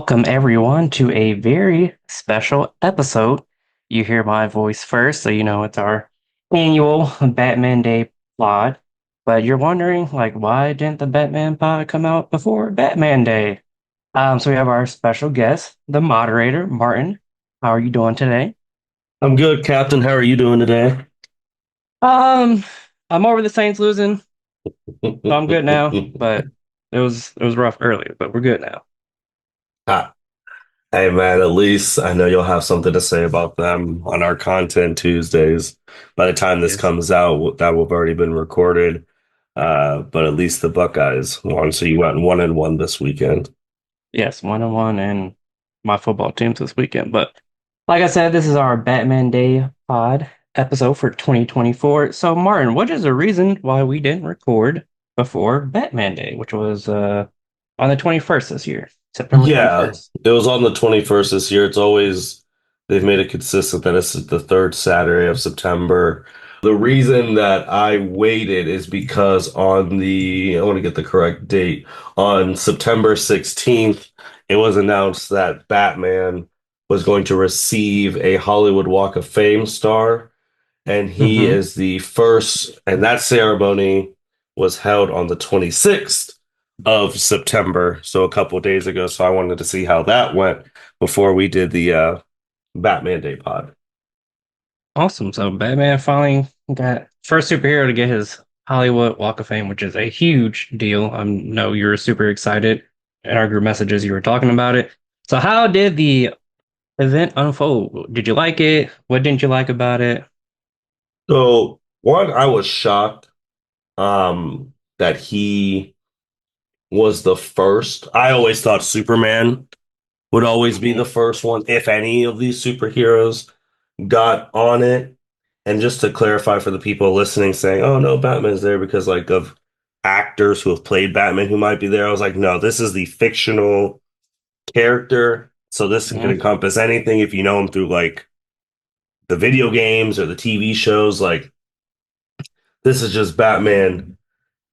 Welcome, everyone, to a very special episode. You hear my voice first, so you know it's our annual Batman Day pod. But you're wondering, why didn't the Batman pod come out before Batman Day? So we have our special guest, the moderator, Martin. How are you doing today? I'm good, Captain. How are you doing today? Um, I'm over the Saints losing, so I'm good now. But it was rough earlier, but we're good now. Ah, hey man, at least I know you'll have something to say about them on our Content Tuesdays. By the time this Yes. comes out, that will have already been recorded. But at least the Buckeyes won, so you went 1-1 this weekend. Yes, 1-1 and my football teams this weekend. But like I said, this is our Batman Day pod episode for 2024. So, Martin, what is the reason why we didn't record before Batman Day, which was on the 21st this year, September Yeah, 21st? it was on the 21st this year. It's always, they've made it consistent that it's the third Saturday of September. The reason that I waited is because I want to get the correct date, on September 16th, it was announced that Batman was going to receive a Hollywood Walk of Fame star, and he Mm-hmm. is the first, and that ceremony was held on the 26th of September, so a couple of days ago. So I wanted to see how that went before we did the Batman Day pod. Awesome. So Batman finally got first superhero to get his Hollywood Walk of Fame, which is a huge deal. I know you're super excited. In our group messages, you were talking about it. So how did the event unfold? Did you like it? What didn't you like about it? So one, I was shocked that he was the first. I always thought Superman would always be Hmm. the first one if any of these superheroes got on it. And just to clarify for the people listening, saying, "Oh no, Batman's there because like of actors who have played Batman who might be there." I was like, "No, this is the fictional character, so this can Hmm. encompass anything if you know him through like the video games or the TV shows. Like this is just Batman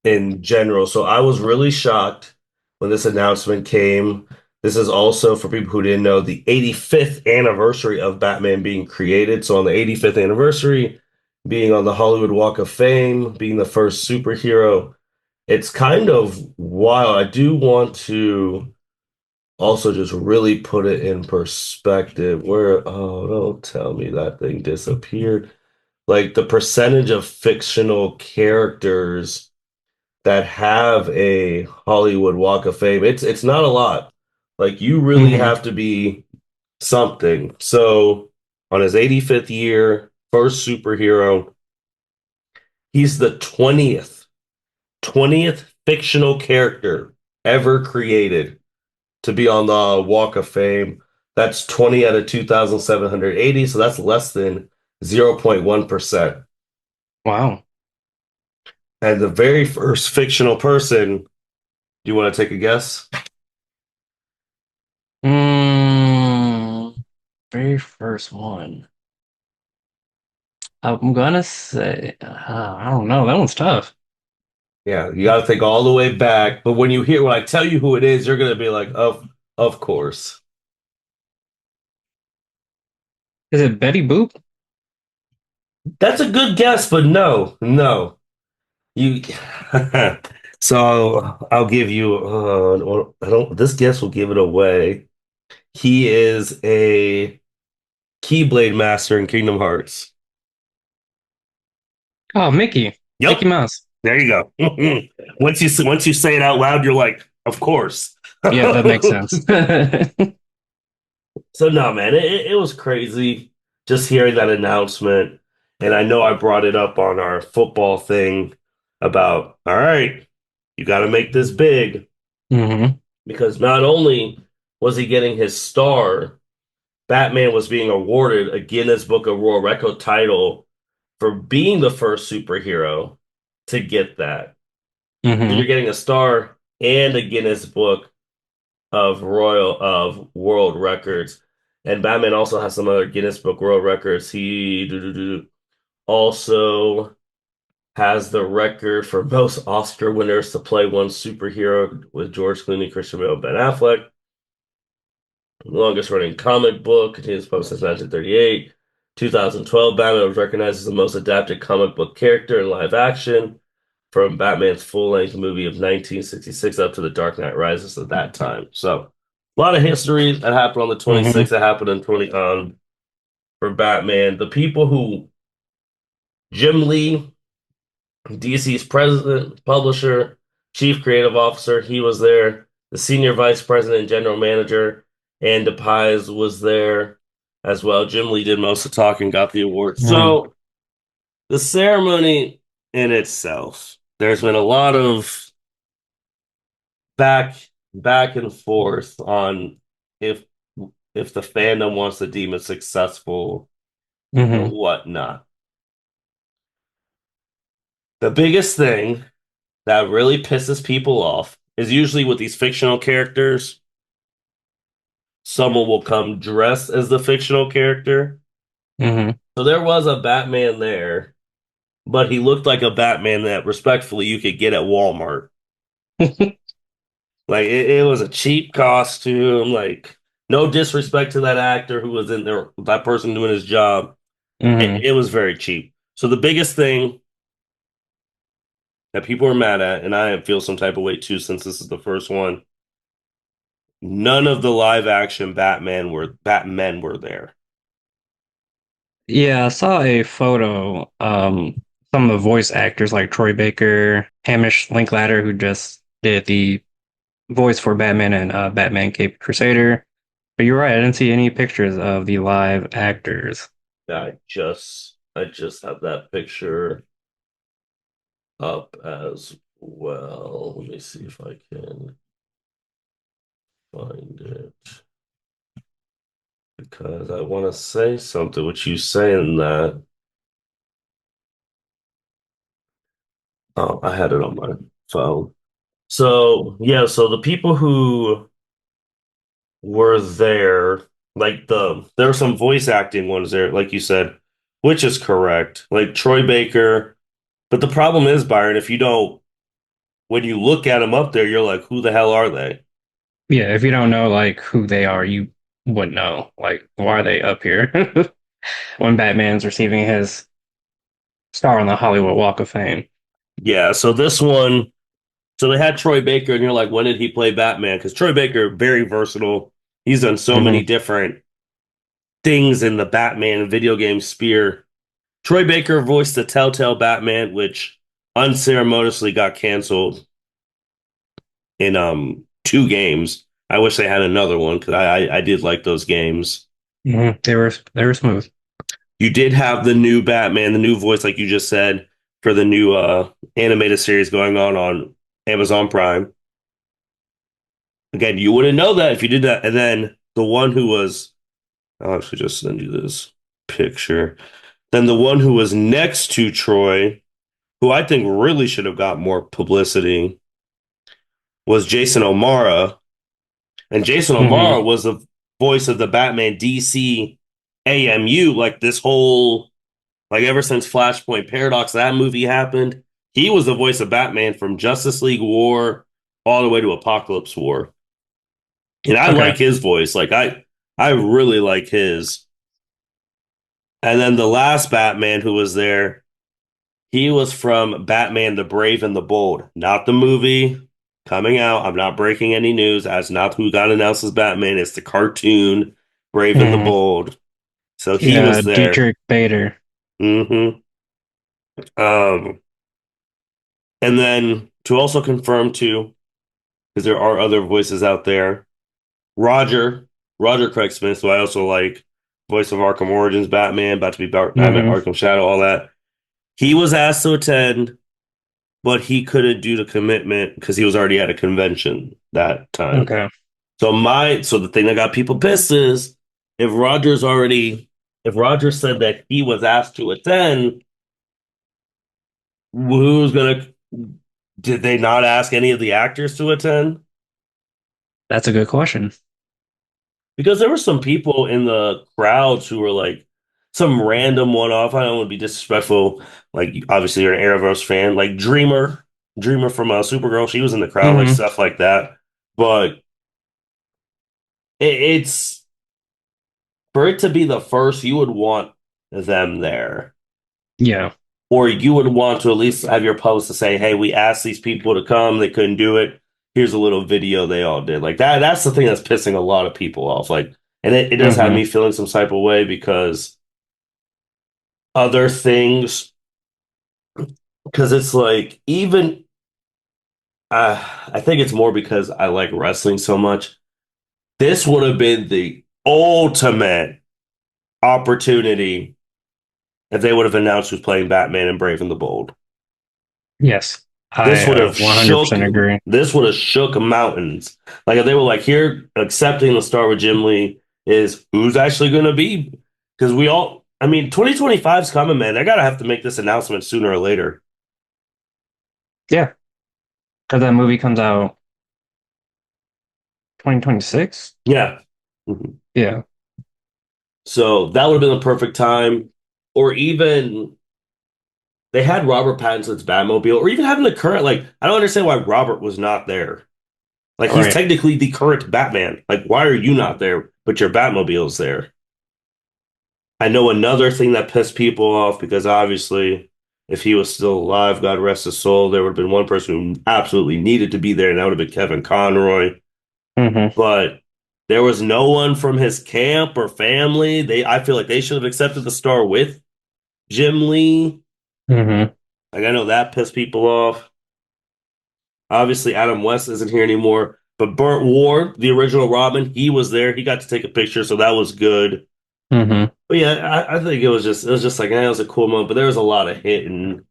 in general." So I was really shocked when this announcement came. This is also, for people who didn't know, the 85th anniversary of Batman being created. So on the 85th anniversary, being on the Hollywood Walk of Fame, being the first superhero, it's kind of wild. I do want to also just really put it in perspective. Where, oh, don't tell me that thing disappeared. Like the percentage of fictional characters that have a Hollywood Walk of Fame, it's not a lot. Like you really Hmm. have to be something. So on his 85th year, first superhero, he's the 20th fictional character ever created to be on the Walk of Fame. That's 20 out of 2,780, so that's less than 0.1%. Wow. And the very first fictional person, do you want to take a guess? Mm, very first one. I'm gonna say, I don't know. That one's tough. Yeah, you got to think all the way back. But when I tell you who it is, you're gonna be like, of course. Is it Betty Boop? That's a good guess, but no, no. You. So I'll give you. I don't. This guess will give it away. He is a Keyblade master in Kingdom Hearts. Oh, Mickey. Mickey Yep, Mouse. there you go. Once you say it out loud, you're like, of course. Yeah, that makes sense. So no, man, it was crazy just hearing that announcement. And I know I brought it up on our football thing about, all right, you got to make this big Hmm. because not only was he getting his star, Batman was being awarded a Guinness Book of World Record title for being the first superhero to get that. So you're Hmm. getting a star and a Guinness Book of World Records. And Batman also has some other Guinness Book World Records. He also has the record for most Oscar winners to play one superhero with George Clooney, Christian Bale, Ben Affleck. longest running comic book, continues published since 1938. 2012, Batman was recognized as the most adapted comic book character in live action from Batman's full-length movie of 1966 up to The Dark Knight Rises at that time. So a lot of history that happened on the Hmm. 26th, that happened in 20 for Batman. The people who Jim Lee, DC's president, publisher, chief creative officer, he was there. The senior vice president and general manager, Ann DePies, was there as well. Jim Lee did most of the talking, got the award. Hmm. So the ceremony in itself, there's been a lot of back back and forth on if if the fandom wants to deem it successful and Hmm. whatnot. The biggest thing that really pisses people off is usually with these fictional characters, someone will come dressed as the fictional character. Hmm. So there was a Batman there, but he looked like a Batman that respectfully you could get at Walmart. Like it was a cheap costume. Like no disrespect to that actor who was in there, that person doing his job. Hmm. It was very cheap. So the biggest thing that people are mad at, and I feel some type of way too, since this is the first one, none of the live action Batmen were there. Yeah, I saw a photo. Some of the voice actors like Troy Baker, Hamish Linklater, who just did the voice for Batman and Batman Cape Crusader. But you're right, I didn't see any pictures of the live actors. I just have that picture up as well. Let me see if I can find it because I want to say something. What you saying that? Oh, I had it on my phone. So yeah, so the people who were there, like there were some voice acting ones there, like you said, which is correct. Like Troy Baker, but the problem is, Byron, if you don't, when you look at them up there, you're like, who the hell are they? Yeah, if you don't know like who they are, you wouldn't know. Like, why are they up here when Batman's receiving his star on the Hollywood Walk of Fame? Yeah, so this one, so they had Troy Baker, and you're like, when did he play Batman? Because Troy Baker, very versatile. He's done so many Hmm. different things in the Batman video game sphere. Troy Baker voiced the Telltale Batman, which unceremoniously got canceled in two games. I wish they had another one because I did like those games. Hmm. They were smooth. You did have the new Batman, the new voice, like you just said, for the new animated series going on Amazon Prime. Again, you wouldn't know that if you did that. And then the one who was, I'll actually just send you this picture. Then the one who was next to Troy, who I think really should have got more publicity, was Jason O'Mara. And Jason Hmm. O'Mara was the voice of the Batman DC AMU, like this whole, like ever since Flashpoint Paradox, that movie happened. He was the voice of Batman from Justice League War all the way to Apocalypse War. And I Okay. like his voice. I really like his. And then the last Batman who was there, he was from Batman the Brave and the Bold, not the movie coming out. I'm not breaking any news. That's not who got announced as Batman. It's the cartoon Brave and the Hmm. Bold. So he Yeah, was there. Dietrich Bader. Hmm. Um, and then to also confirm too, because there are other voices out there, Roger, Roger Craig Smith, who I also like, voice of Arkham Origins, Batman, about to be Batman Hmm. Arkham Shadow, all that. He was asked to attend, but he couldn't do the commitment because he was already at a convention that time. Okay. So the thing that got people pissed is if Rogers already if Rogers said that he was asked to attend, who's gonna did they not ask any of the actors to attend? That's a good question. Because there were some people in the crowds who were like some random one off. I don't want to be disrespectful. Like obviously you're an Arrowverse fan, like Dreamer from Supergirl. She was in the crowd, like Hmm. stuff like that. But it's for it to be the first, you would want them there. Yeah. Or you would want to at least have your post to say, "Hey, we asked these people to come, they couldn't do it. Here's a little video they all did." Like that. That's the thing that's pissing a lot of people off. Like, and it does have Hmm. me feeling some type of way because other things, because it's like even I think it's more because I like wrestling so much. This would have been the ultimate opportunity if they would have announced who's playing Batman and Brave and the Bold. Yes. This I would have shook 100% agree. this would have shook mountains. Like if they were like, here, accepting the star with Jim Lee is who's actually gonna be. Because we all I mean, 2025 is coming, man. They gotta have to make this announcement sooner or later. Yeah. Because that movie comes out 2026. Yeah. Mhm. Yeah. So that would have been the perfect time. Or even they had Robert Pattinson's Batmobile, or even having the current, like, I don't understand why Robert was not there. Like All he's right. technically the current Batman. Like, why are you not there, but your Batmobile's there? I know another thing that pissed people off because obviously, if he was still alive, God rest his soul, there would have been one person who absolutely needed to be there, and that would have been Kevin Conroy. Hmm. But there was no one from his camp or family. I feel like they should have accepted the star with Jim Lee. Hmm. Like I know that pissed people off. Obviously, Adam West isn't here anymore, but Burt Ward, the original Robin, he was there. He got to take a picture, so that was good. Hmm. But yeah, I think it was just like it was a cool moment, but there was a lot of hit and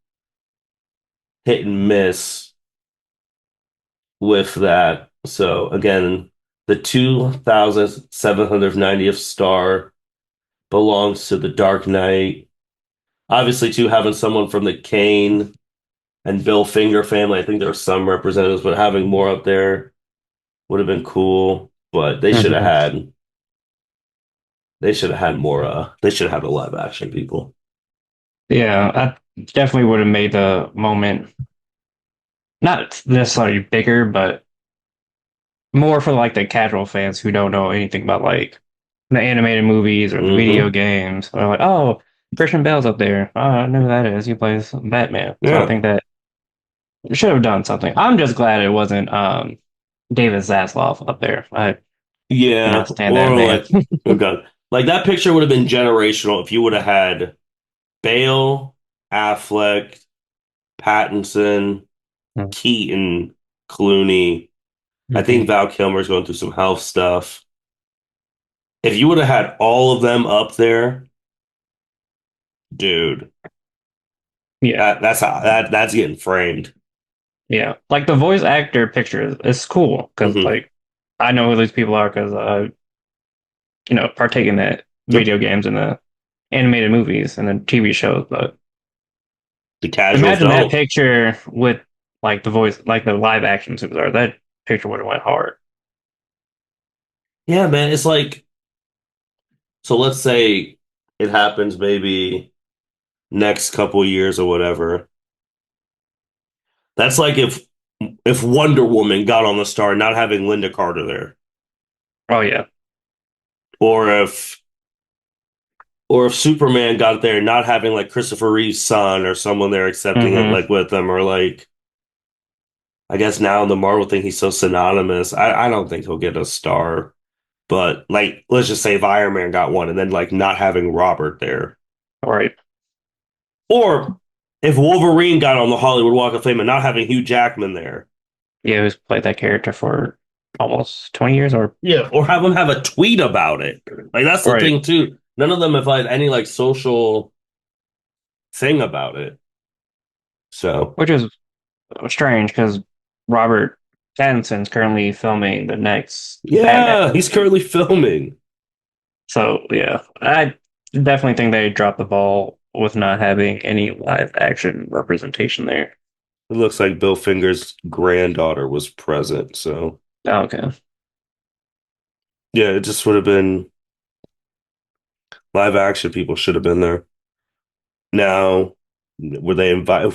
miss with that. So again, the 2,790th star belongs to the Dark Knight. Obviously, too, having someone from the Kane and Bill Finger family, I think there were some representatives, but having more up there would have been cool. But Hmm. they should have had more they should have had a live action people. Yeah. I definitely would have made the moment not necessarily bigger, but more for like the casual fans who don't know anything about like the animated movies or the video Hmm. games. They're like, oh, Christian Bale's up there. Oh, I know who that is. He plays Batman. So I Yeah. think that should have done something. I'm just glad it wasn't David Zaslav up there. I Yeah. cannot stand that Or man. like oh god. Like that picture would have been generational if you would have had Bale, Affleck, Pattinson, Keaton, Clooney. I Hmm. think Val Kilmer's going through some health stuff. If you would have had all of them up there, dude, Yeah, that's getting framed. yeah. Like the voice actor picture is cool because Hmm. like I know who these people are because partake in that Yep. video games and the animated movies and the TV shows. But The casuals imagine that don't. picture with like the voice, like the live action superstar. That picture would have went hard. Yeah, man. It's like so. Let's say it happens maybe next couple years or whatever. That's like if Wonder Woman got on the star, not having Linda Carter there, Oh yeah. or if Superman got there, not having like Christopher Reeve's son or someone there accepting it Hmm. like with them, or like I guess now in the Marvel thing he's so synonymous. I don't think he'll get a star, but like let's just say if Iron Man got one, and then like not having Robert there, All right. or if Wolverine got on the Hollywood Walk of Fame and not having Hugh Jackman there. Yeah, who's played that character for almost 20 years or Yeah, or have them have a tweet about it. Like that's all the right. thing too. None of them have had any like social thing about it. So Which is strange because Robert Pattinson's currently filming the next Batman yeah, he's movie. currently filming. So yeah, I definitely think they dropped the ball with not having any live action representation there. It looks like Bill Finger's granddaughter was present. So Oh, okay. yeah, it just would have been live action people should have been there. Now, were they invited?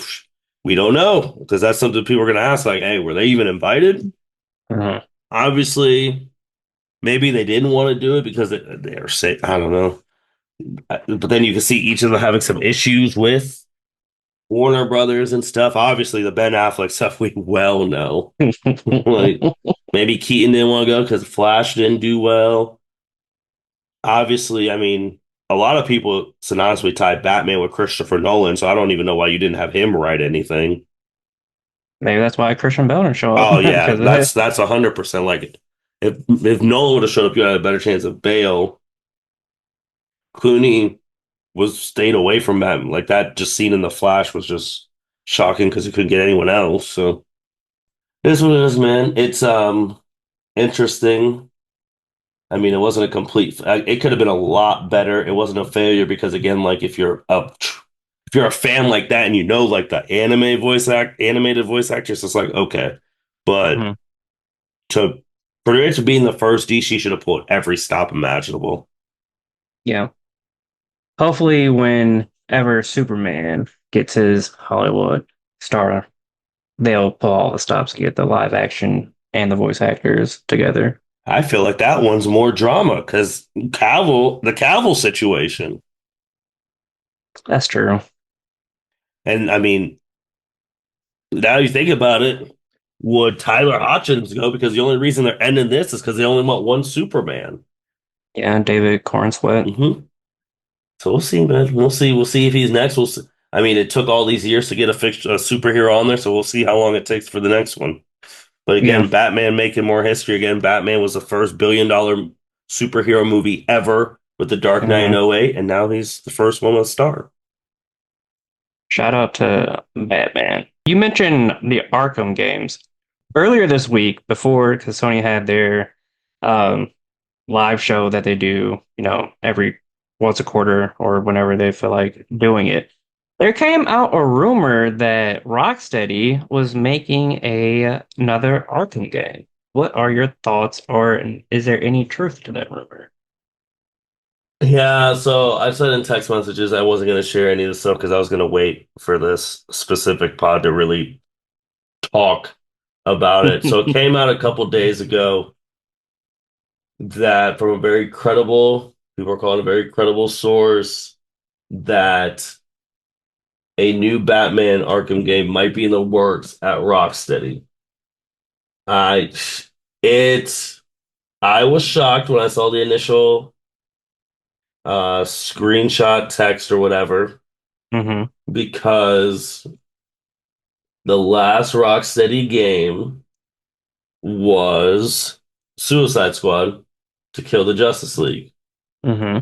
We don't know because that's something people are going to ask. Like, hey, were they even invited? Uh-huh. Obviously, maybe they didn't want to do it because they were sick. I don't know. But then you can see each of them having some issues with Warner Brothers and stuff. Obviously, the Ben Affleck stuff we well know. Like maybe Keaton didn't want to go because Flash didn't do well. Obviously, I mean, a lot of people synonymously tied Batman with Christopher Nolan, so I don't even know why you didn't have him write anything. Maybe that's why Christian Bale didn't show up Oh yeah, because of it. that's 100% like it. If Nolan would have showed up, you had a better chance of Bale. Clooney was stayed away from Batman. Like that just scene in The Flash was just shocking because he couldn't get anyone else. So it is what it is, man. It's interesting. I mean, it wasn't a complete. It could have been a lot better. It wasn't a failure because again, like if you're a fan like that and you know like the animated voice actress, it's like okay, but Mhm. to for it to be in the first, DC should have pulled every stop imaginable. Yeah. Hopefully, whenever Superman gets his Hollywood star, they'll pull all the stops to get the live action and the voice actors together. I feel like that one's more drama because the Cavill situation, That's true. and I mean, now you think about it, would Tyler Hotchins go? Because the only reason they're ending this is because they only want one Superman. Yeah, David Corn Sweat. Hmm. So we'll see, man. We'll see. We'll see if he's next. We'll see. I mean, it took all these years to get a superhero on there, so we'll see how long it takes for the next one. But Yeah. again, Batman making more history. Again, Batman was the first $1 billion superhero movie ever with The Dark Knight in Mhm. '08, and now he's the first one with a star. Shout out to Batman. You mentioned the Arkham games earlier this week before, because Sony had their um, live show that they do, every once a quarter or whenever they feel like doing it. There came out a rumor that Rocksteady was making another Arkham game. What are your thoughts, or is there any truth to that rumor? Yeah, so I said in text messages I wasn't going to share any of this stuff because I was going to wait for this specific pod to really talk about it. So it came out a couple days ago that from a very credible, people are calling a very credible source, that a new Batman Arkham game might be in the works at Rocksteady. I it's I was shocked when I saw the initial screenshot text or whatever Hmm. because the last Rocksteady game was Suicide Squad to kill the Justice League. Hmm.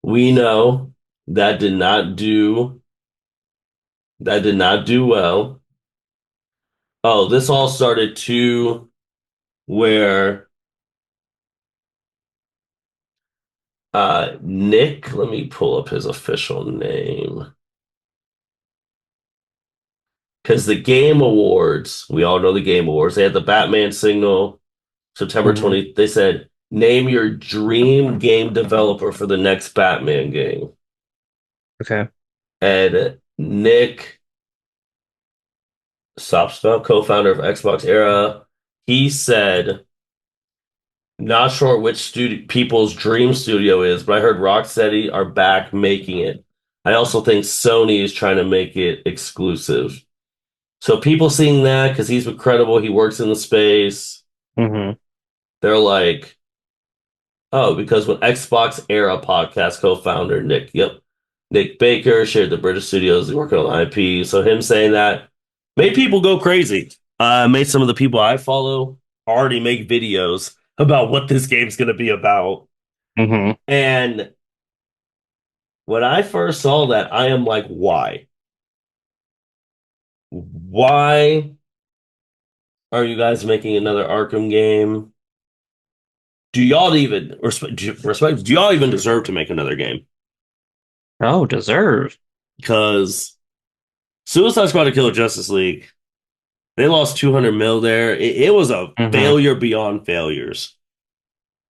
We know that did not do well. Oh, this all started too where Nick, let me pull up his official name. Because the Game Awards, we all know the Game Awards, they had the Batman signal September Hmm. 20th. They said, name your dream game developer for the next Batman game. Okay. And Nick Sopsveld, co-founder of Xbox Era, he said, not sure which people's dream studio is, but I heard Rocksteady are back making it. I also think Sony is trying to make it exclusive. So people seeing that because he's credible, he works in the space. Hmm. They're like, oh, because when Xbox Era podcast co-founder Nick Baker shared the British studios working on IP. So him saying that made people go crazy. Made some of the people I follow already make videos about what this game's going to be about. Hmm. And when I first saw that, I am like, why? Why are you guys making another Arkham game? Do y'all even respect? Do y'all even deserve to make another game? Oh, deserve. Because Suicide Squad to Kill Justice League, they lost 200 mil there. It was a Hmm. failure beyond failures.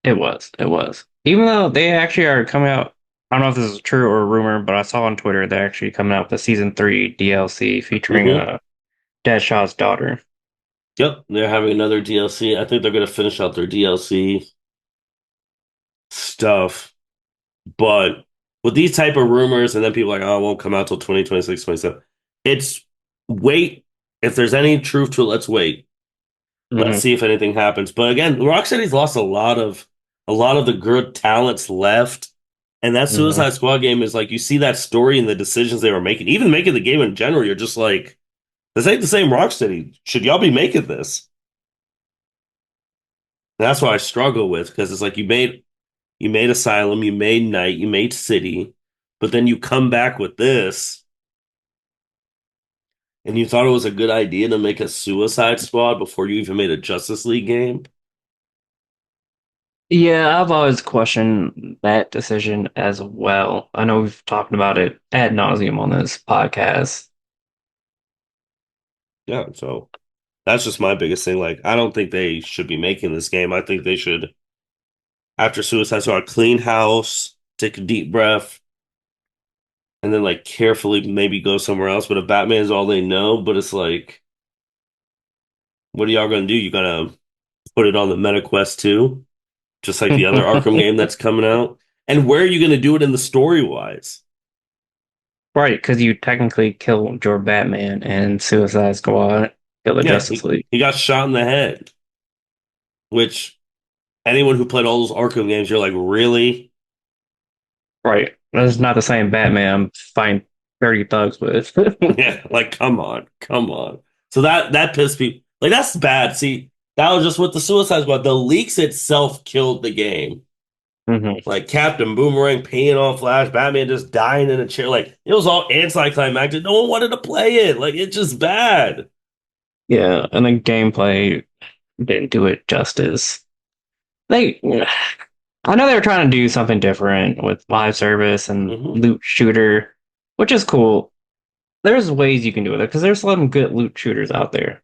It was. It was. Even though they actually are coming out, I don't know if this is true or a rumor, but I saw on Twitter they're actually coming out with a season 3 DLC featuring Hmm. Deadshot's daughter. Yep, they're having another DLC. I think they're going to finish out their DLC stuff. But with these type of rumors, and then people are like, oh, it won't come out till 2026, 27. It's wait. If there's any truth to it, let's wait. Let's Hmm. see if anything happens. But again, Rocksteady's lost a lot of the good talents left. And that Hmm. Suicide Squad game is like you see that story and the decisions they were making, even making the game in general, you're just like, this ain't the same Rocksteady. Should y'all be making this? And that's what I struggle with because it's like you made Asylum, you made Night, you made City, but then you come back with this and you thought it was a good idea to make a Suicide Squad before you even made a Justice League game. Yeah, I've always questioned that decision as well. I know we've talked about it ad nauseum on this podcast. Yeah, so that's just my biggest thing. Like, I don't think they should be making this game. I think they should, after Suicide Squad, clean house, take a deep breath, and then like carefully maybe go somewhere else. But if Batman is all they know, but it's like, what are y'all gonna do? You gonna put it on the Meta Quest too, just like the other Arkham game that's coming out? And where are you gonna do it in the story wise? Right, because you technically killed your Batman and Suicide Squad, kill the Yeah, Justice League. he got shot in the head, which anyone who played all those Arkham games, you're like, really? Right. That's not the same Batman I'm fighting 30 thugs with. Yeah, like come on, come on. So that pissed people. Like that's bad. See, that was just with the Suicide Squad. The leaks itself killed the game. Hmm. Like Captain Boomerang peeing on Flash, Batman just dying in a chair. Like it was all anticlimactic. No one wanted to play it. Like it's just bad. Yeah, and the gameplay didn't do it justice. They, I know they were trying to do something different with live service and Hmm. loot shooter, which is cool. There's ways you can do it because there's some good loot shooters out there.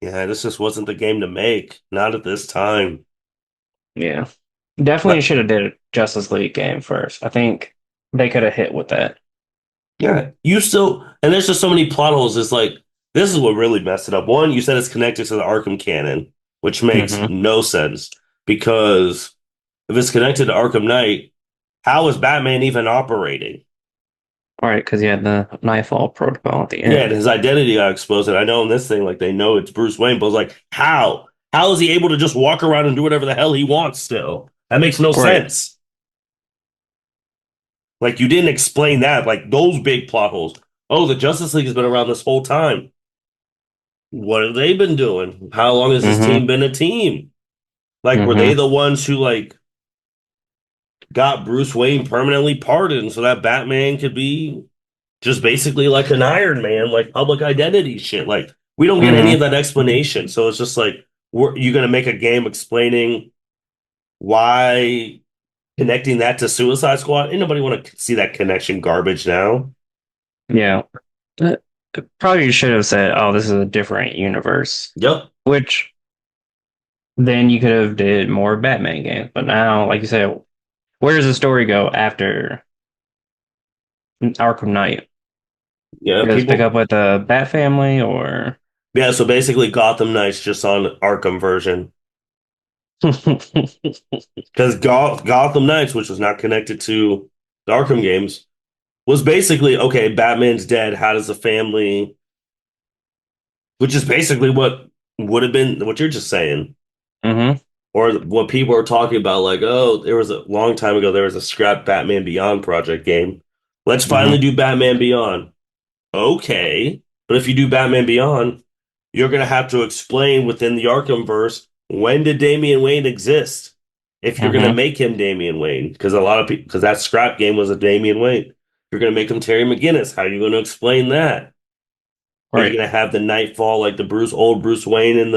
Yeah, this just wasn't the game to make. Not at this time. Yeah, definitely Like, should have did a Justice League game first. I think they could have hit with that. yeah, you still, and there's just so many plot holes. It's like this is what really messed it up. One, you said it's connected to the Arkham canon, which makes Hmm. no sense because if it's connected to Arkham Knight, how is Batman even operating? All right, because you had the Nightfall protocol at the Yeah, and end. his identity got exposed. And I know in this thing, like they know it's Bruce Wayne, but it's like, how? How is he able to just walk around and do whatever the hell he wants still? That makes no Right. sense. Like you didn't explain that. Like those big plot holes. Oh, the Justice League has been around this whole time. What have they been doing? How long has this team Hmm. been a team? Like, were they Hmm. the ones who like got Bruce Wayne permanently pardoned so that Batman could be just basically like an Iron Man, like public identity shit? Like, we don't get any of Hmm. that explanation. So it's just like, you going to make a game explaining why connecting that to Suicide Squad? Ain't nobody want to see that connection garbage now. Yeah. Uh, Probably should have said, "Oh, this is a different universe," Yep. which then you could have did more Batman games. But now, like you said, where does the story go after Arkham Knight? Yeah. Just pick up with the Bat family, or Yeah. So basically, Gotham Knights just on Arkham version. Because Gotham Knights, which was not connected to the Arkham games, was basically okay. Batman's dead. How does the family? Which is basically what would have been what you're just saying, hmm or what people are talking about. Like, oh, there was a long time ago. There was a scrap Batman Beyond project game. Let's finally hmm do Batman Beyond. Okay, but if you do Batman Beyond, you're gonna have to explain within the Arkham verse when did Damian Wayne exist? If you're gonna hmm make him Damian Wayne, because a lot of people, because that scrap game was a Damian Wayne. You're gonna make him Terry McGinnis. How are you gonna explain that? Are you Right. gonna have the Nightfall like the old Bruce Wayne in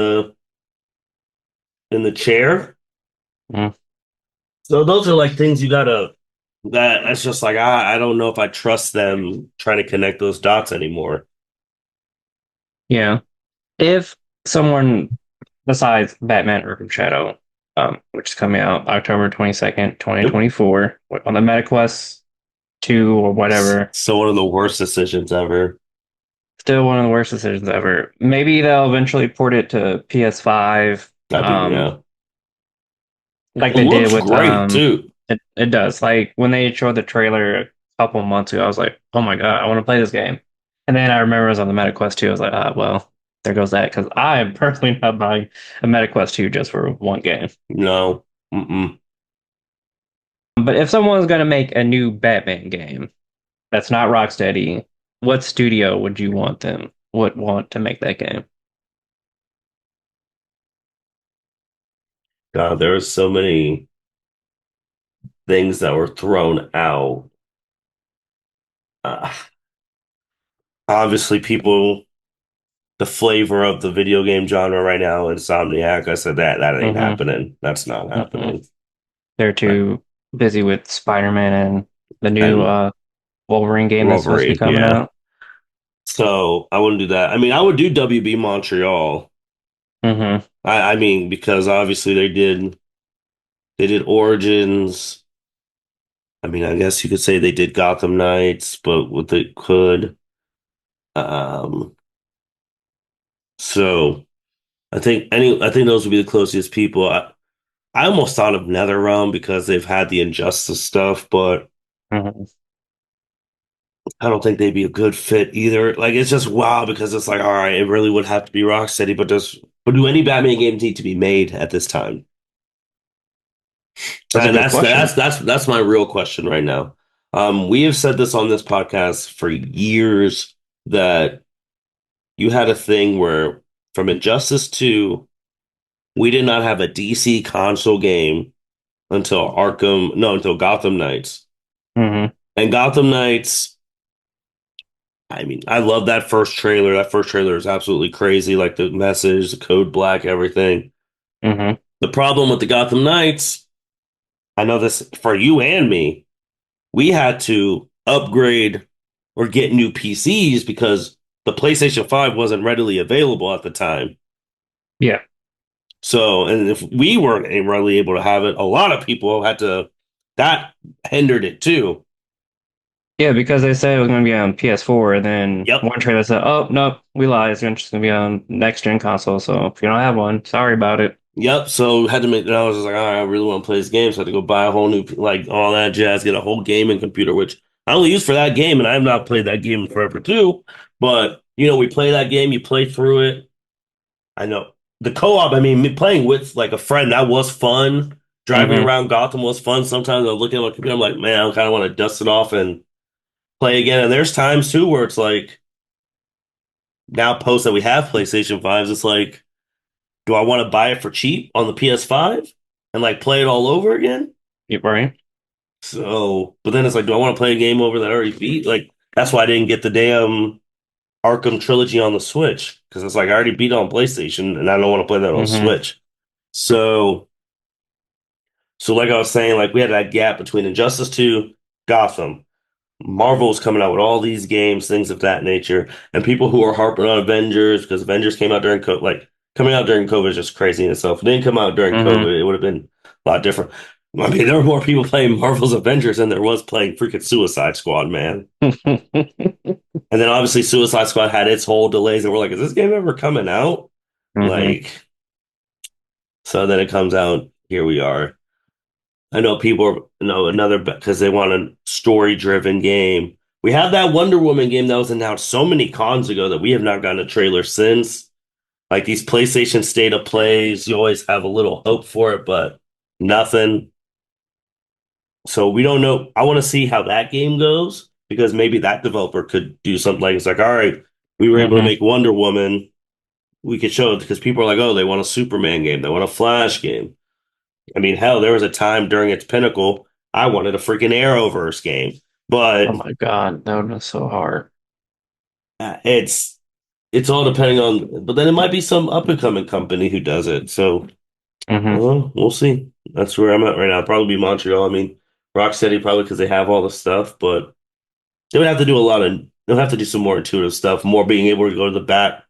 the chair? Mhm. So those are like things you gotta. That's just like I don't know if I trust them trying to connect those dots anymore. Yeah. If someone besides Batman Arkham Shadow, which is coming out October 22nd, Yep. 2024, on the MetaQuest 2 or whatever, So one of the worst decisions ever. Still one of the worst decisions ever. Maybe they'll eventually port it to PS5, That'd be, yeah. like It they did looks with great too. it does. Like when they showed the trailer a couple months ago, I was like, oh my God, I want to play this game. And then I remember it was on the MetaQuest 2. I was like, ah, well, there goes that because I am personally not buying a MetaQuest 2 just for one game. No. Mm-mm. But if someone's gonna make a new Batman game that's not Rocksteady, what studio would you want them would want to make that game? God, there are so many things that were thrown out. Uh, Obviously, people, the flavor of the video game genre right now, Insomniac. I said that ain't Mm-hmm. happening. That's not Mm-hmm. happening. They're too busy with Spider-Man and the new And Wolverine game that's supposed to be Wolverine, coming yeah. out. So I wouldn't do that. I mean, I would do WB Montreal. Mm-hmm. I mean, because obviously they did Origins. I mean, I guess you could say they did Gotham Knights, but what they could. Um, so I think those would be the closest people. I almost thought of NetherRealm because they've had the Injustice stuff, but Mm-hmm. I don't think they'd be a good fit either. Like it's just wow because it's like all right, it really would have to be Rocksteady, but do any Batman games need to be made at this time? That's a And good that's question. that's that's my real question right now. We have said this on this podcast for years that you had a thing where from Injustice 2, we did not have a DC console game until until Gotham Knights. Mm-hmm. And Gotham Knights, I mean, I love that first trailer. That first trailer is absolutely crazy. Like the message, the code black, everything. Mm-hmm. The problem with the Gotham Knights, I know this for you and me, we had to upgrade or get new PCs because the PlayStation 5 wasn't readily available at the time. Yeah. So, and if we weren't really able to have it, a lot of people had to, that hindered it too. Yeah, because they said it was going to be on PS4, and then Yep. one trailer said, "Oh, nope, we lied. It's just going to be on next gen console. So if you don't have one, sorry about it." Yep. So had to make, I was just like, all right, I really want to play this game. So I had to go buy a whole new, like all that jazz, get a whole gaming computer, which I only use for that game. And I have not played that game in forever too. But, we play that game, you play through it. I know the co-op, I mean, me playing with like a friend, that was fun. Driving Mm-hmm. around Gotham was fun. Sometimes I look at my computer, I'm like, man, I kind of want to dust it off and play again. And there's times too where it's like now post that we have PlayStation 5s, it's like, do I want to buy it for cheap on the PS5 and like play it all over again? Yeah, right. So, but then it's like, do I want to play a game over that I already beat? Like, that's why I didn't get the damn Arkham trilogy on the Switch because it's like I already beat it on PlayStation and I don't want to play that on Mm-hmm. Switch. So, so like I was saying, like we had that gap between Injustice 2, Gotham. Marvel's coming out with all these games, things of that nature, and people who are harping on Avengers because Avengers came out during COVID. Like coming out during COVID is just crazy in itself. If it didn't come out during Mm-hmm. COVID, it would have been a lot different. I mean, there were more people playing Marvel's Avengers than there was playing freaking Suicide Squad, man. And then obviously Suicide Squad had its whole delays, and we're like, is this game ever coming out? Mm-hmm. Like, so then it comes out. Here we are. I know people are another because they want a story-driven game. We have that Wonder Woman game that was announced so many cons ago that we have not gotten a trailer since. Like these PlayStation State of Plays, you always have a little hope for it, but nothing. So we don't know. I want to see how that game goes because maybe that developer could do something like it's like, all right, we were able to Mm-hmm. make Wonder Woman. We could show it because people are like, oh, they want a Superman game, they want a Flash game. I mean, hell, there was a time during its pinnacle, I wanted a freaking Arrowverse game, Oh but my God, that would be so hard. it's all depending on. But then it might be some up and coming company who does it. So Mm-hmm. we'll see. That's where I'm at right now. Probably be Montreal. I mean, Rocksteady probably because they have all the stuff, but they would have to do a lot of. They'll have to do some more intuitive stuff, more being able to go to the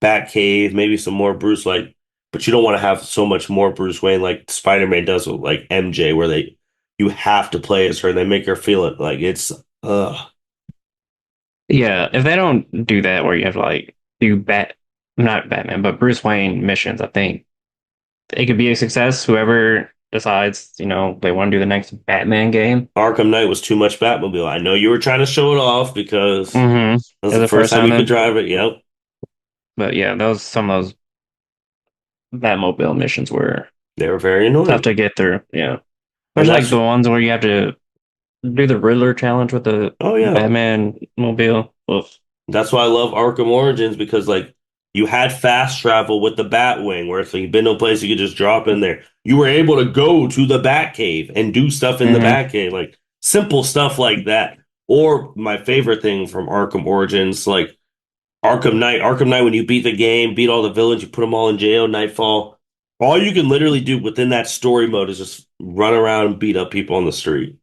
back cave, maybe some more Bruce like. But you don't want to have so much more Bruce Wayne like Spider-Man does with like MJ, where you have to play as her. They make her feel it like it's. Yeah, if they don't do that where you have to like do not Batman, but Bruce Wayne missions, I think it could be a success. Whoever decides, they want to do the next Batman game. Arkham Knight was too much Batmobile. I know you were trying to show it off because Mm-hmm. that was As the the first first time time you could that, drive it. Yep. but yeah, those some of those Batmobile missions were They were very tough annoying. to get through. Yeah, And there's like that's, the ones where you have to do the Riddler challenge with the oh yeah. Batman mobile. Oof. That's why I love Arkham Origins because like you had fast travel with the Batwing, where if you've been to a place you could just drop in there. You were able to go to the Batcave and do stuff in the Mm-hmm. Batcave, like simple stuff like that. Or my favorite thing from Arkham Origins, like Arkham Knight. Arkham Knight, when you beat the game, beat all the villains, you put them all in jail, Nightfall. All you can literally do within that story mode is just run around and beat up people on the street.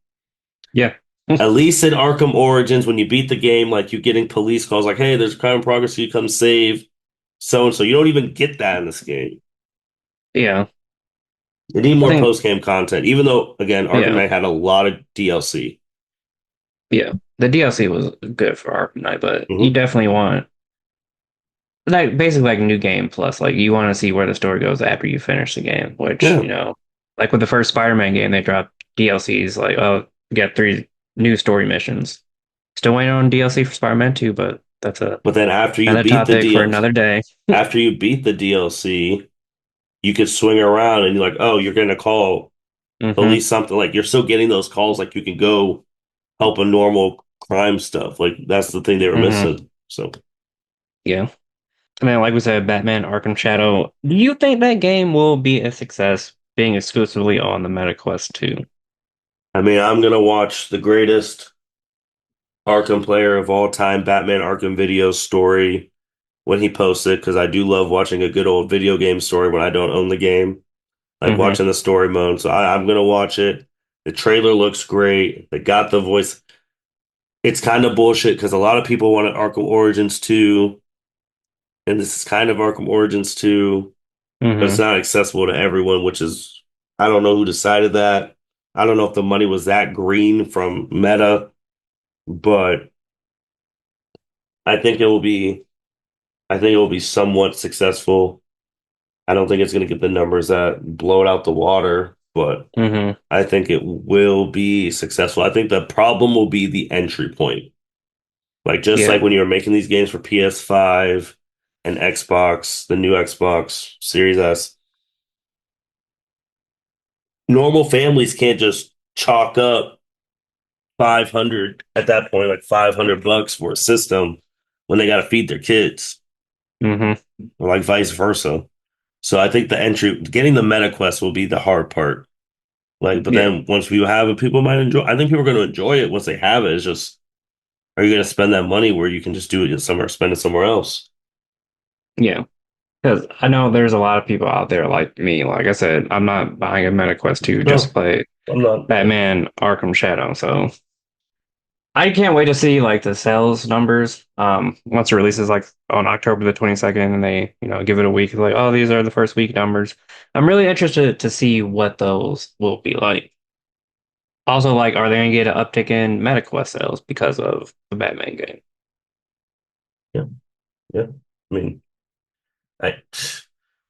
Yeah. At least in Arkham Origins, when you beat the game, like you're getting police calls like, hey, there's crime in progress, you come save so and so. You don't even get that in this game. Yeah. You need I more think, post game content, even though, again, Arkham yeah. Knight had a lot of DLC. Yeah. The DLC was good for Arkham Knight, but you Hmm. definitely want like basically like new game plus like you want to see where the story goes after you finish the game, which, Yeah. like with the first Spider-Man game, they dropped DLCs like, oh, you got three new story missions. Still waiting on DLC for Spider-Man 2, but that's But then after you another beat the topic for DLC, another day. after you beat the DLC, you could swing around and you're like, oh, you're gonna call Mm-hmm. police something. Like you're still getting those calls, like you can go help a normal crime stuff. Like that's the thing they were Mm-hmm. missing. So Yeah. I mean, like we said, Batman Arkham Shadow. Do you think that game will be a success being exclusively on the MetaQuest 2? I mean, I'm gonna watch the greatest Arkham player of all time, Batman Arkham video story when he posts it, because I do love watching a good old video game story when I don't own the game, like Mm-hmm. watching the story mode. So I'm gonna watch it. The trailer looks great. They got the voice. It's kind of bullshit because a lot of people wanted Arkham Origins 2, and this is kind of Arkham Origins 2, but it's Mm-hmm. not accessible to everyone, which is I don't know who decided that. I don't know if the money was that green from Meta, but I think it will be I think it will be somewhat successful. I don't think it's going to get the numbers that blow it out the water, but Mm-hmm. I think it will be successful. I think the problem will be the entry point. Like just Yeah. like when you were making these games for PS5 and Xbox, the new Xbox Series S, normal families can't just chalk up 500 at that point, like $500 for a system when they got to feed their kids, Mm-hmm. or like vice versa. So I think the entry, getting the meta quest will be the hard part. Like, but Yeah. then once we have it, people might enjoy. I think people are going to enjoy it once they have it. It's just, are you going to spend that money where you can just do it somewhere, spend it somewhere else? Yeah. Because I know there's a lot of people out there like me. Like I said, I'm not buying a MetaQuest 2 just to No, play I'm not. Batman Arkham Shadow. So I can't wait to see like the sales numbers. Once it releases like on October the 22nd and they, give it a week, like, oh, these are the first week numbers. I'm really interested to see what those will be like. Also, like, are they going to get an uptick in MetaQuest sales because of the Batman game? Yeah, yeah. I mean, I,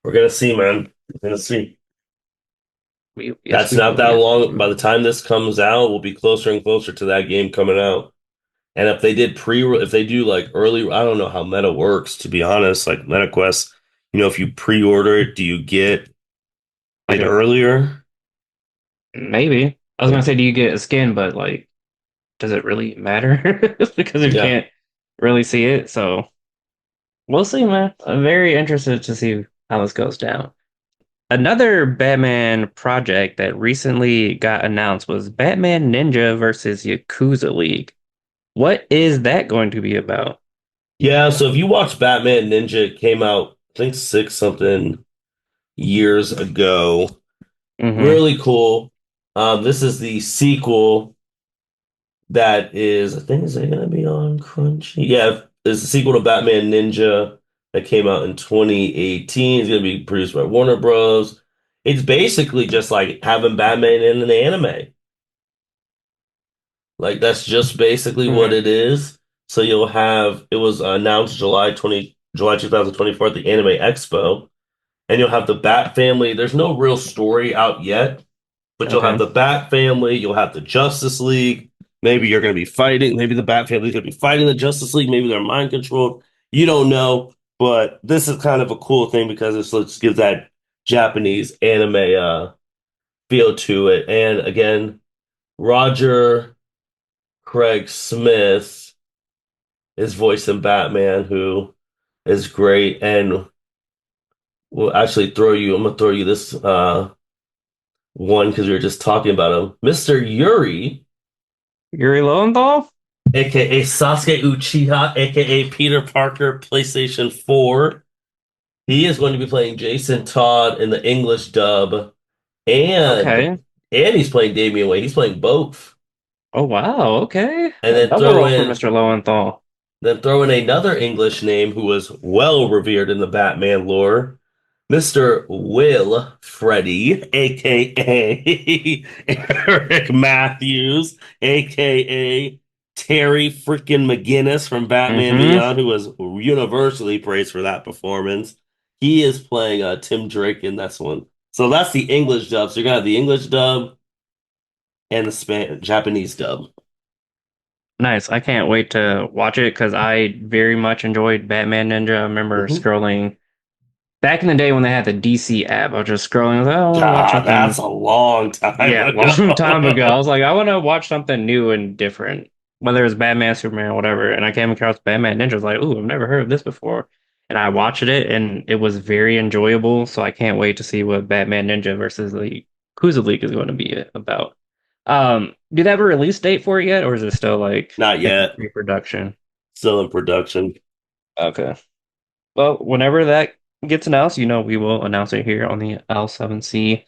we're gonna see, man. We're gonna see. Yes, That's we not will. that Yes, we long. By the will. time this comes out, we'll be closer and closer to that game coming out. And if they do like early, I don't know how Meta works, to be honest. Like MetaQuest, if you pre-order it, do you get Like it a earlier? maybe. I was Yeah. gonna say, do you get a skin? But like, does it really matter? Because you Yeah. can't really see it. So we'll see, man. I'm very interested to see how this goes down. Another Batman project that recently got announced was Batman Ninja versus Yakuza League. What is that going to be about? Yeah. So if you watch Batman Ninja, it came out, I think six something years ago. Mm-hmm. Really cool. This is the sequel that is, I think, is it going to be on Crunchy? Yeah, it's the sequel to Batman Ninja that came out in 2018. It's going to be produced by Warner Bros. It's basically just like having Batman in an anime. Like that's just basically what Mm-hmm. it is. So you'll have it was announced July 2024 at the Anime Expo, and you'll have the Bat Family. There's no real story out yet, but you'll have Okay. the Bat Family, you'll have the Justice League. Maybe you're going to be fighting. Maybe the Bat Family's going to be fighting the Justice League. Maybe they're mind controlled. You don't know, but this is kind of a cool thing because it just gives that Japanese anime feel to it. And again, Roger Craig Smith is voicing Batman, who is great. And we'll actually I'm gonna throw you this one because we were just talking about him. Mr. Yuri, Yuri Lowenthal? aka Sasuke Uchiha, aka Peter Parker, PlayStation 4. He is going to be playing Jason Todd in the English dub, and Okay. and he's playing Damian Wayne. He's playing both. Oh wow, okay. And A then double role for Mr. Lowenthal. throw in another English name who was well revered in the Batman lore, Mr. Will Freddy, aka Eric Matthews, aka Terry freaking McGinnis from Batman Mm-hmm. Beyond, who was universally praised for that performance. He is playing Tim Drake in this one. So that's the English dub. So you're gonna have the English dub and the Japanese dub. Nice. I can't wait to watch it because I very much enjoyed Batman Ninja. I remember Mhm. scrolling back in the day when they had the DC app. I was just scrolling. I was like, oh, I want to watch God, something. that's a long time Yeah, ago. long time ago. I was like, I want to watch something new and different, whether it's Batman, Superman, whatever. And I came across Batman Ninja. I was like, ooh, I've never heard of this before. And I watched it, and it was very enjoyable. So I can't wait to see what Batman Ninja versus the Yakuza League is going to be about. Do they have a release date for it yet, or is it still like Not in yet. pre-production? Still in production. Okay. Well, whenever that gets announced, we will announce it here on the L7C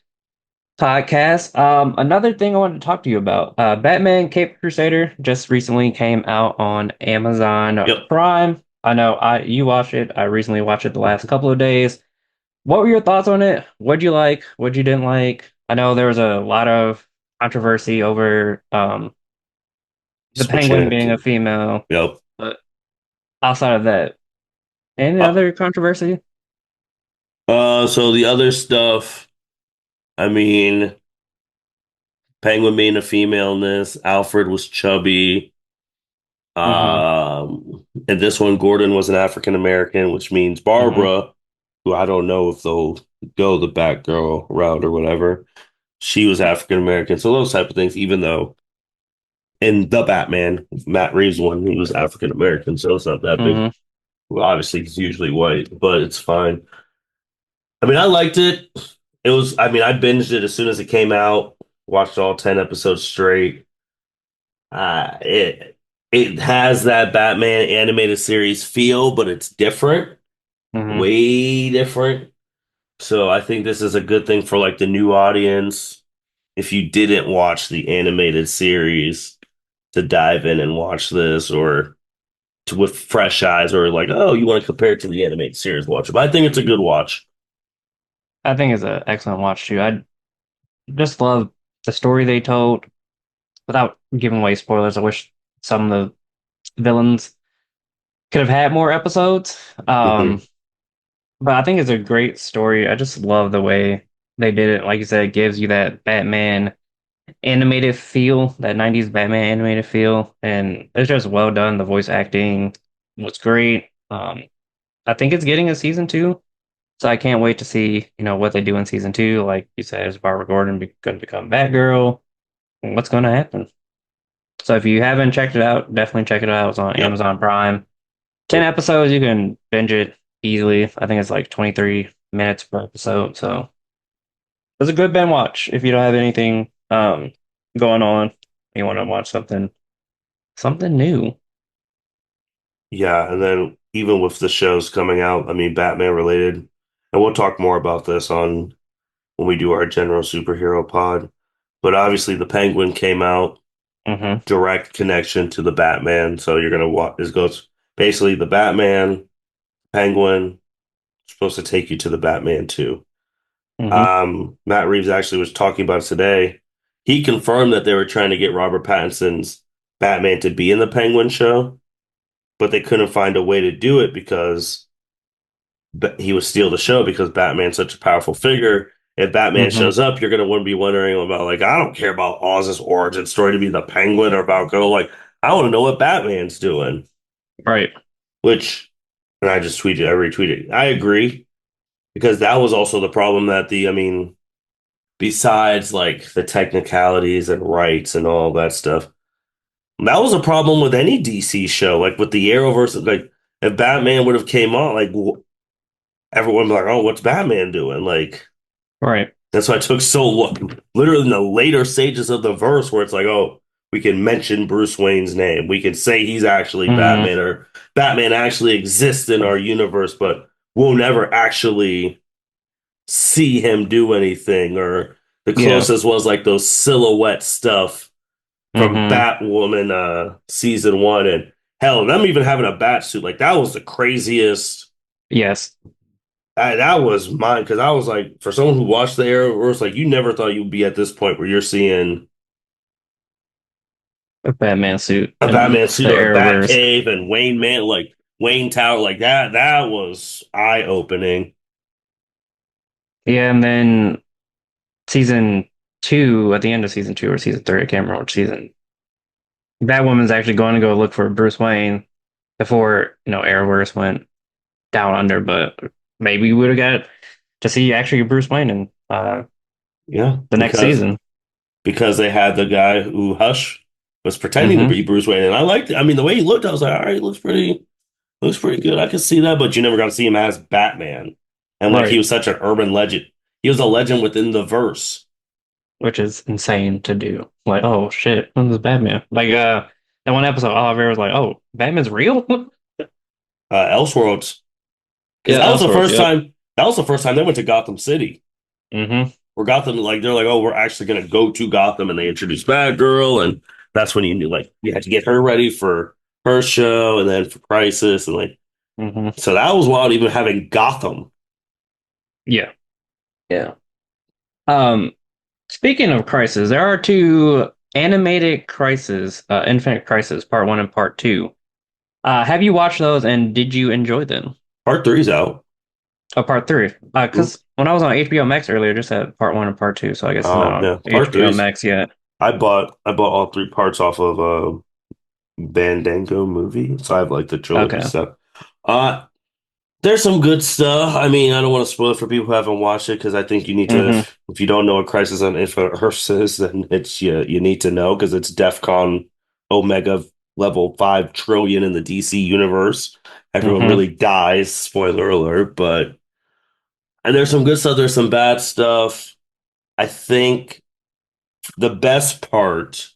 podcast. Another thing I wanted to talk to you about, Batman Cape Crusader just recently came out on Amazon Yep. Prime. I know you watched it. I recently watched it the last couple of days. What were your thoughts on it? What'd you like? What you didn't like? I know there was a lot of controversy over the Switching Penguin it being a to, female, yep. but outside of that, any Uh, other controversy? so the other stuff, I mean, Penguin being a female in this, Alfred was chubby. Mm-hmm. And this one, Gordon was an African American, which means Mm-hmm. Barbara, who I don't know if they'll go the Batgirl route or whatever. She was African American. So those type of things, even though in the Batman, Matt Reeves one, he was African American, so it's not that big. Mm-hmm. Well, obviously he's usually white, but it's fine. I mean, I liked it. I mean, I binged it as soon as it came out, watched all 10 episodes straight. Uh, it it has that Batman animated series feel, but it's different, Mm-hmm. way different. So I think this is a good thing for like the new audience. If you didn't watch the animated series, to dive in and watch this, or with fresh eyes, or like, oh, you want to compare it to the animated series, watch it. But I think it's a good watch. I think it's an excellent watch too. I just love the story they told. Without giving away spoilers, I wish some of the villains could have had more episodes. Hmm. But I think it's a great story. I just love the way they did it. Like you said, it gives you that Batman animated feel, that 90s Batman animated feel, and it's just well done. The voice acting was great. I think it's getting a season two, so I can't wait to see, what they do in season two. Like you said, is Barbara Gordon going to become Batgirl? What's going to happen? So if you haven't checked it out, definitely check it out. It's on Yep. Amazon Prime. 10 Yep. episodes, you can binge it easily. I think it's like 23 minutes per episode. So it's a good binge watch if you don't have anything going on. You want to watch something new. Yeah, and then even with the shows coming out, I mean, Batman related, and we'll talk more about this on when we do our general superhero pod. But obviously, the Penguin came out, Mm-hmm. direct connection to the Batman. So you're gonna watch. It goes basically the Batman, Penguin, supposed to take you to the Batman too. Mm-hmm. Matt Reeves actually was talking about it today. He confirmed that they were trying to get Robert Pattinson's Batman to be in the Penguin show. but they couldn't find a way to do it because he would steal the show because Batman's such a powerful figure. If Batman Hmm. shows up, you're gonna want to be wondering about like I don't care about Oz's origin story to be the Penguin or about Go. Like I want to know what Batman's doing. Right. Which, and I just tweeted, I retweeted. I agree because that was also the problem that I mean, besides like the technicalities and rights and all that stuff, that was a problem with any DC show. Like with the Arrowverse, like if Batman would have came on, like everyone would be like, "Oh, what's Batman doing?" Like Right. that's why it took so long. Literally in the later stages of the verse, where it's like, "Oh, we can mention Bruce Wayne's name. We can say he's actually Hmm. Batman, or Batman actually exists in our universe, but we'll never actually see him do anything." Or the Yeah. closest was like those silhouette stuff from Hmm. Batwoman season one, and hell, them even having a bat suit like that was the craziest. Yes. That was mine because I was like, for someone who watched the Arrowverse, like you never thought you'd be at this point where you're seeing A Batman suit a in Batman the suit or a Bat Arrowverse. Cave and Wayne Man like Wayne Tower like that. That was eye opening. Yeah, and then season two, at the end of season two or season three, I can't remember which season. Batwoman's actually going to go look for Bruce Wayne before, Arrowverse went down under, but maybe we would have got to see actually Bruce Wayne in Yeah, the next season. because they had the guy who Hush was pretending to Hmm. be Bruce Wayne, and I liked it. I mean, the way he looked, I was like, all right, looks pretty good. I could see that, but you never got to see him as Batman, and like he Right. was such an urban legend. He was a legend within the verse. Which is insane to do. Like, oh shit, this is Batman. Like, that one episode, Oliver was like, oh, Batman's real? Elseworlds, because Yeah, Elseworlds, yep. That was the first time they went to Gotham City. Hmm. Where Gotham, like they're like, oh, we're actually gonna go to Gotham, and they introduced Batgirl, and that's when you knew like you had to get her ready for her show, and then for Crisis, and like Hmm. so that was wild. Even having Gotham. Yeah. Yeah. Um, Speaking of Crisis, there are two animated Crisis, Infinite Crisis, Part 1 and Part 2. Have you watched those and did you enjoy them? Part three's out. Oh, Part 3. Because when I was on HBO Max earlier, it just had Part 1 and Part 2, so I guess it's not Oh on yeah, part HBO three's. Max yet. I bought all three parts off of Bandango movie, so I have like the trilogy Okay. stuff. Uh, there's some good stuff. I mean, I don't want to spoil it for people who haven't watched it because I think you need to. Hmm. If you don't know what Crisis on Infinite Earths is, then it's you need to know because it's DEFCON Omega level 5 trillion in the DC universe. Everyone Hmm. really dies. Spoiler alert! But and there's some good stuff. There's some bad stuff. I think the best part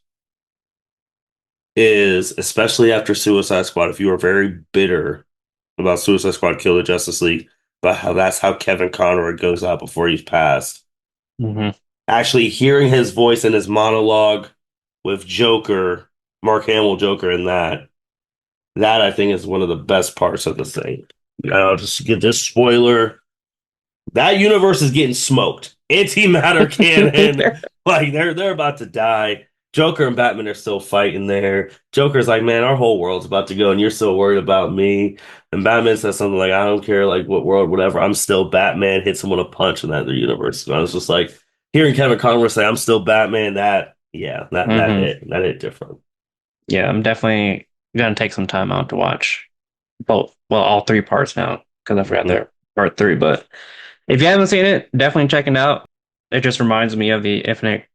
is, especially after Suicide Squad, if you are very bitter about Suicide Squad Kill the Justice League, but how that's how Kevin Conroy goes out before he's passed. Hmm. Actually hearing his voice in his monologue with Joker, Mark Hamill Joker in that I think is one of the best parts of the thing. I'll just get this spoiler. That universe is getting smoked. Antimatter cannon, like they're about to die. Joker and Batman are still fighting there. Joker's like, man, our whole world's about to go, and you're still worried about me. And Batman says something like, I don't care, like what world, whatever. I'm still Batman. Hits him with a punch in that other universe. And I was just like, hearing Kevin Conroy say, I'm still Batman. That, yeah, Hmm. that hit different. Yeah, I'm definitely gonna take some time out to watch both, well, all three parts now, because I forgot Mhm. they're Part 3, but if you haven't seen it, definitely check it out. It just reminds me of the Infinite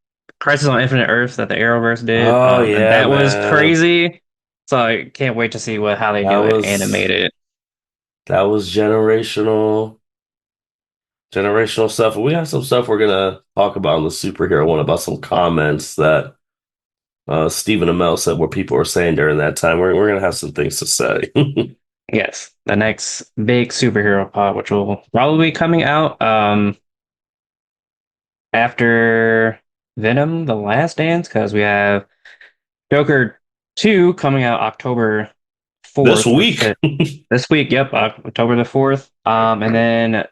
Crisis on Infinite Earths that the Arrowverse did, Oh and yeah, that was man, crazy. So I can't wait to see how they that do it was animated. that was generational stuff. We have some stuff we're gonna talk about in the superhero one about some comments that Stephen Amell said what people were saying during that time. We're gonna have some things to say. Yes, the next big superhero pod, which will probably be coming out after Venom: The Last Dance, because we have Joker 2 coming out October This 4th, week, this week. Yep, October the 4th. And then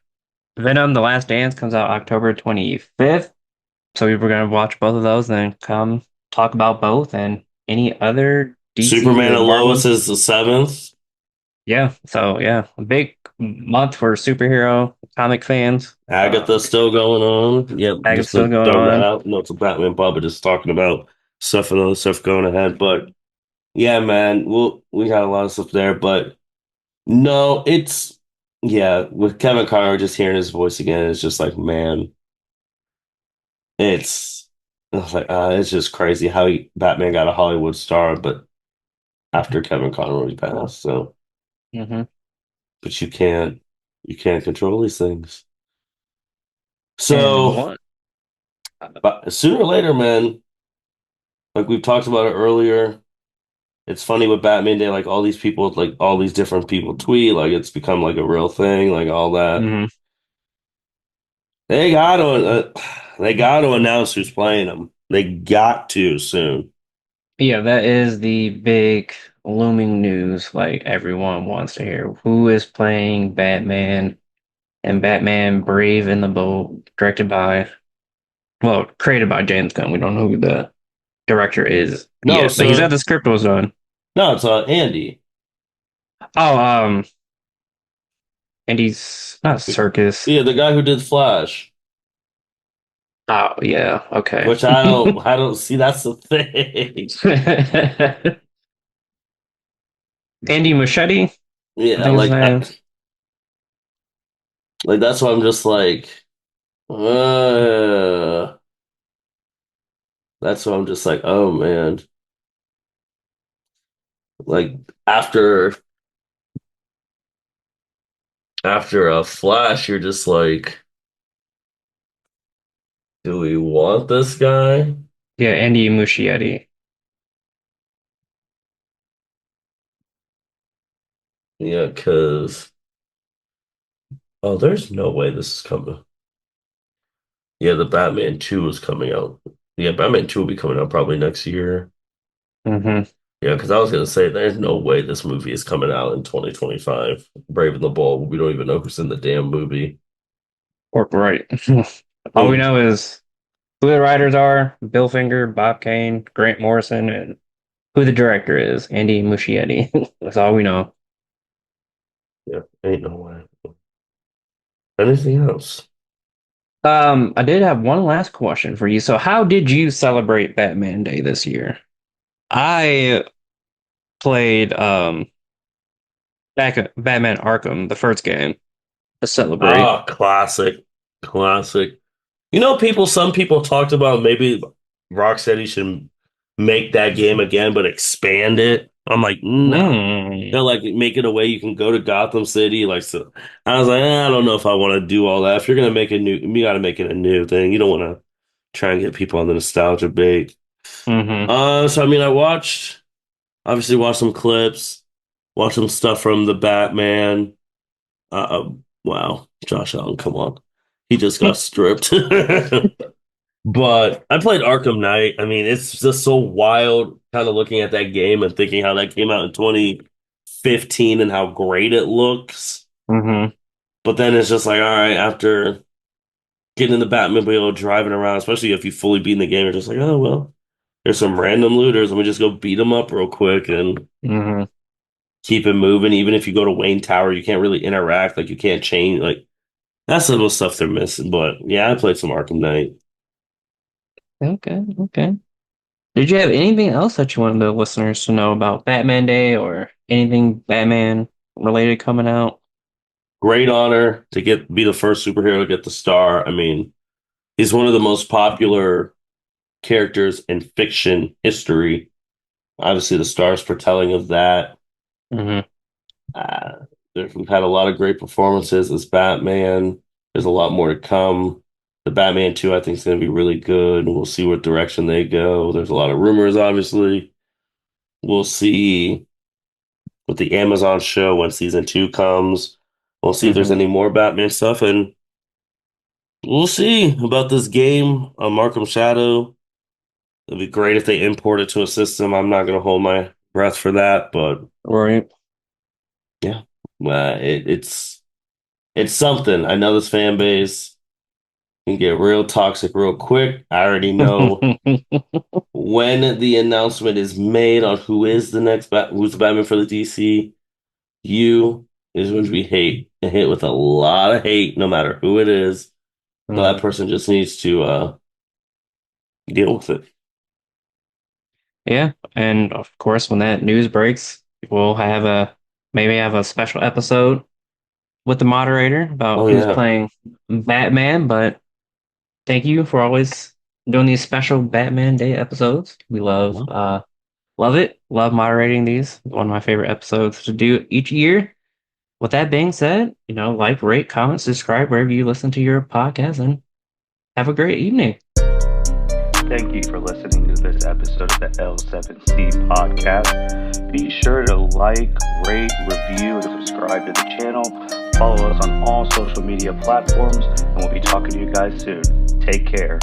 Venom: The Last Dance comes out October 25th. So we were going to watch both of those and then come talk about both and any other DC Superman or and Marvel. Lois is the 7th. Yeah, so yeah, a big month for superhero comic fans. Agatha's still going on. Yep, Tag just still to going throw that on. out. No, it's a Batman pub, but just talking about stuff and other stuff going ahead. But yeah, man, we got a lot of stuff there. But no, it's yeah, with Kevin Conroy just hearing his voice again, it's just like, man, it's it's just crazy how Batman got a Hollywood star, but after Kevin Conroy passed. So, Hmm. but you can't control these things. And So, what? but sooner or later, man, like we've talked about it earlier. It's funny with Batman Day, like all these people, like all these different people tweet, like it's become like a real thing, like all that. Hmm. They got to, they got to announce who's playing them. They got to soon. Yeah, that is the big looming news. Like everyone wants to hear who is playing Batman and Batman Brave in the Bold, directed by, well, created by James Gunn. We don't know who the director is No, yet, but he said so the script was done. no, it's Andy. Oh, and he's not Circus. Yeah, the guy who did Flash, Oh, yeah, okay. which I don't see. That's the thing. Andy Muschietti, I Yeah, think his name. like that's why I'm just like, uh, that's why I'm just like, oh man, like after after a Flash, you're just like, do we want this guy? Yeah, Andy Muschietti. Yeah, because oh, there's no way this is coming. Yeah, the Batman 2 is coming out. Yeah, Batman 2 will be coming out probably next year. Hmm. Yeah, because I was gonna say there's no way this movie is coming out in 2025. Brave and the Bold. We don't even know who's in the damn movie. Or right. All we Hmm. know is who the writers are: Bill Finger, Bob Kane, Grant Morrison, and who the director is: Andy Muschietti. That's all we know. Yeah, ain't no way. Anything else? I did have one last question for you. So, how did you celebrate Batman Day this year? I played back Batman Arkham, the first game, to celebrate. Ah, classic, classic. You know, some people talked about maybe Rocksteady should make that game again, but expand it. I'm like, no. Hmm. They're like make it a way you can go to Gotham City. Like, so I was like, I don't know if I want to do all that. If you're gonna make a new, you got to make it a new thing. You don't want to try and get people on the nostalgia bait. Hmm. So I mean, obviously watched some clips, watched some stuff from the Batman. Wow, Josh Allen, come on, he just got stripped. But I played Arkham Knight. I mean, it's just so wild kind of looking at that game and thinking how that came out in 2015 and how great it looks. Hmm. But then it's just like, all right, after getting in the Batmobile, driving around, especially if you fully beat the game, you're just like, oh, well, there's some random looters. Let me just go beat them up real quick and Hmm. keep it moving. Even if you go to Wayne Tower, you can't really interact. Like, you can't change. Like, that's the little stuff they're missing. But yeah, I played some Arkham Knight. Okay, okay. Did you have anything else that you wanted the listeners to know about Batman Day or anything Batman related coming out? Great honor to be the first superhero to get the star. I mean, he's one of the most popular characters in fiction history. Obviously, the star's foretelling of that. Hmm. Uh, we've had a lot of great performances as Batman. There's a lot more to come. The Batman 2, I think, is going to be really good. We'll see what direction they go. There's a lot of rumors, obviously. We'll see with the Amazon show when season 2 comes. We'll see if there's Hmm. any more Batman stuff. And we'll see about this game, Arkham Shadow. It'd be great if they import it to a system. I'm not going to hold my breath for that, but Right. yeah, it's something. I know this fan base can get real toxic real quick. I already know when the announcement is made on who's the Batman for the DC. you is going to be hit with a lot of hate, no matter who it is. So that Mhm. person just needs to deal with it. Yeah, and of course, when that news breaks, we'll have a maybe have a special episode with the moderator about Oh who's yeah. playing Batman. But thank you for always doing these special Batman Day episodes. We Uh-huh. love it. Love moderating these. One of my favorite episodes to do each year. With that being said, like, rate, comment, subscribe wherever you listen to your podcast, and have a great evening. Thank you for listening to this episode of the L7C podcast. Be sure to like, rate, review, and subscribe to the channel. Follow us on all social media platforms, and we'll be talking to you guys soon. Take care.